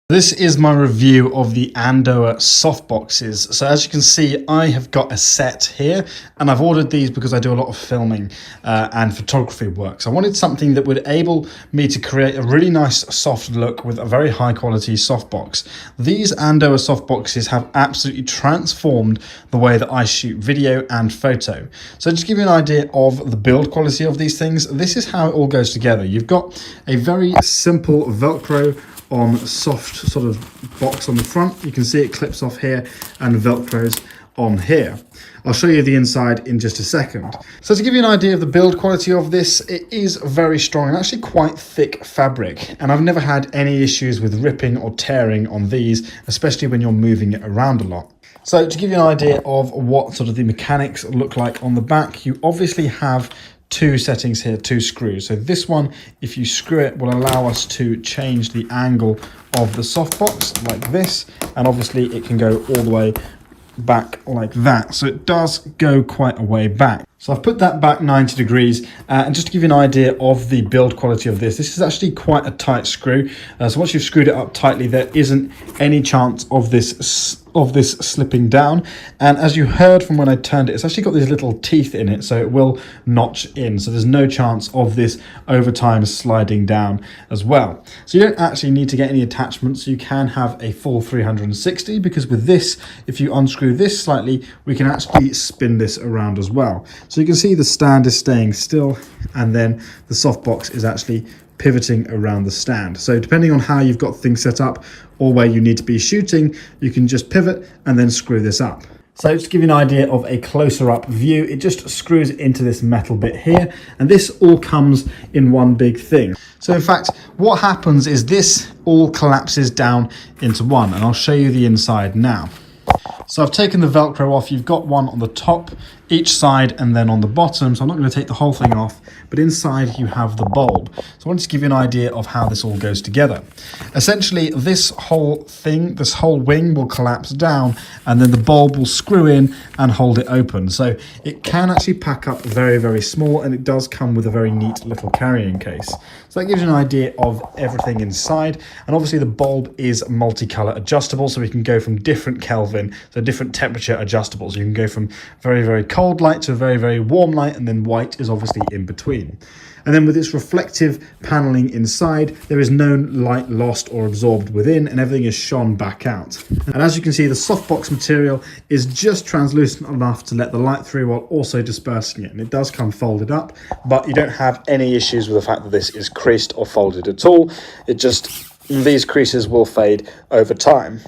This is my review of the Andoer softboxes. So as you can see, I have got a set here and I've ordered these because I do a lot of filming and photography work. So I wanted something that would enable me to create a really nice soft look with a very high quality softbox. These Andoer softboxes have absolutely transformed the way that I shoot video and photo. So just to give you an idea of the build quality of these things, this is how it all goes together. You've got a very simple Velcro on soft sort of box on the front. You can see it clips off here and Velcros on here. I'll show you the inside in just a second. So to give you an idea of the build quality of this, it is very strong and actually quite thick fabric. And I've never had any issues with ripping or tearing on these, especially when you're moving it around a lot. So to give you an idea of what sort of the mechanics look like on the back, you obviously have two settings here, two screws. So this one, if you screw it, will allow us to change the angle of the softbox like this, and obviously it can go all the way back like that. So it does go quite a way back. So I've put that back 90 degrees and just to give you an idea of the build quality of this is actually quite a tight screw. So once you've screwed it up tightly, there isn't any chance of this slipping down. And as you heard from when I turned it, it's actually got these little teeth in it, so it will notch in. So there's no chance of this over time sliding down as well. So you don't actually need to get any attachments. You can have a full 360 because with this, if you unscrew this slightly, we can actually spin this around as well. So you can see the stand is staying still and then the softbox is actually pivoting around the stand. So depending on how you've got things set up or where you need to be shooting, you can just pivot and then screw this up. So just to give you an idea of a closer up view, it just screws into this metal bit here, and this all comes in one big thing. So in fact, what happens is this all collapses down into one, and I'll show you the inside now. So I've taken the Velcro off. You've got one on the top, each side, and then on the bottom. So I'm not going to take the whole thing off, but inside you have the bulb. So I wanted to give you an idea of how this all goes together. Essentially, this whole thing, this whole wing will collapse down, and then the bulb will screw in and hold it open. So it can actually pack up very, very small, and it does come with a very neat little carrying case. So that gives you an idea of everything inside. And obviously the bulb is multicolor adjustable, so we can go from different Kelvin, so different temperature adjustable. So you can go from very, very cold light to a very, very warm light, and then white is obviously in between. And then with its reflective paneling inside, there is no light lost or absorbed within, and everything is shone back out. And as you can see, the softbox material is just translucent enough to let the light through while also dispersing it. And it does come folded up, but you don't have any issues with the fact that this is creased or folded at all. It just, these creases will fade over time.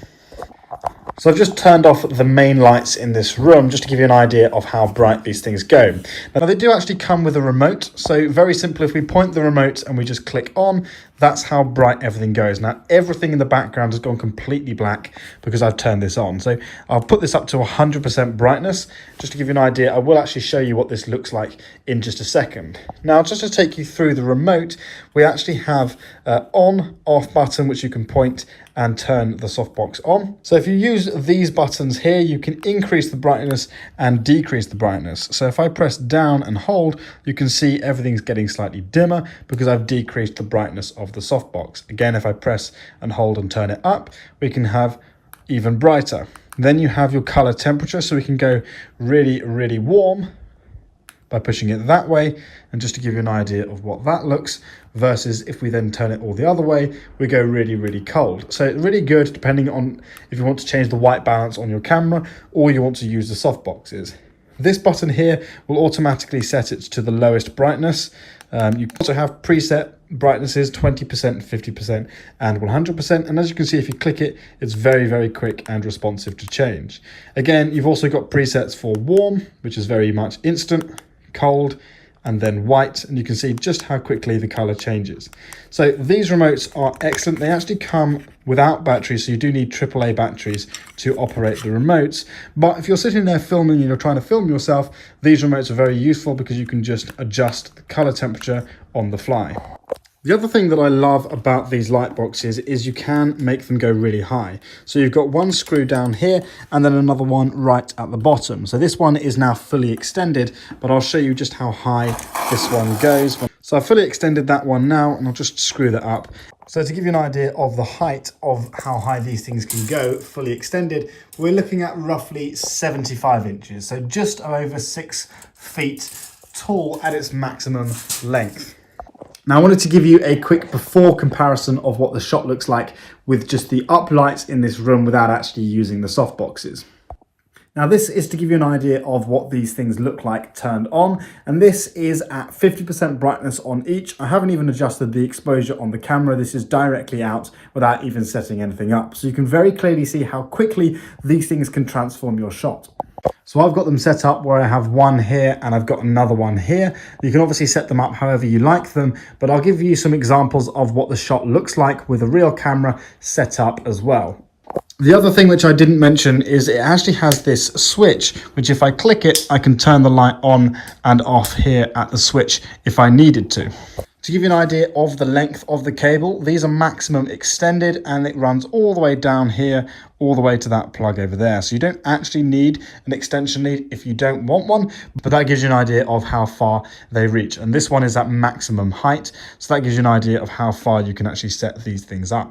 So I've just turned off the main lights in this room just to give you an idea of how bright these things go. Now they do actually come with a remote, so very simple, if we point the remote and we just click on, that's how bright everything goes. Now everything in the background has gone completely black because I've turned this on. So I'll put this up to 100% brightness just to give you an idea. I will actually show you what this looks like in just a second. Now just to take you through the remote, we actually have on, off button which you can point and turn the softbox on. So if you use these buttons here, you can increase the brightness and decrease the brightness. So if I press down and hold, you can see everything's getting slightly dimmer because I've decreased the brightness of the softbox. Again, if I press and hold and turn it up, we can have even brighter. Then you have your color temperature, so we can go really, really warm by pushing it that way. And just to give you an idea of what that looks, versus if we then turn it all the other way, we go really, really cold. So it's really good depending on if you want to change the white balance on your camera or you want to use the softboxes. This button here will automatically set it to the lowest brightness. You also have preset brightnesses, 20%, 50% and 100%. And as you can see, if you click it, it's very, very quick and responsive to change. Again, you've also got presets for warm, which is very much instant, cold, and then white, and you can see just how quickly the color changes. So these remotes are excellent. They actually come without batteries, so you do need AAA batteries to operate the remotes. But if you're sitting there filming and you're trying to film yourself, these remotes are very useful because you can just adjust the color temperature on the fly. The other thing that I love about these light boxes is you can make them go really high. So you've got one screw down here and then another one right at the bottom. So this one is now fully extended, but I'll show you just how high this one goes. So I've fully extended that one now, and I'll just screw that up. So to give you an idea of the height of how high these things can go, fully extended, we're looking at roughly 75 inches. So just over 6 feet tall at its maximum length. Now I wanted to give you a quick before comparison of what the shot looks like with just the up lights in this room without actually using the softboxes. Now this is to give you an idea of what these things look like turned on, and this is at 50% brightness on each. I haven't even adjusted the exposure on the camera. This is directly out without even setting anything up. So you can very clearly see how quickly these things can transform your shot. So I've got them set up where I have one here and I've got another one here. You can obviously set them up however you like them, but I'll give you some examples of what the shot looks like with a real camera set up as well. The other thing which I didn't mention is it actually has this switch, which if I click it, I can turn the light on and off here at the switch if I needed to. To give you an idea of the length of the cable, these are maximum extended and it runs all the way down here, all the way to that plug over there. So you don't actually need an extension lead if you don't want one, but that gives you an idea of how far they reach. And this one is at maximum height, so that gives you an idea of how far you can actually set these things up.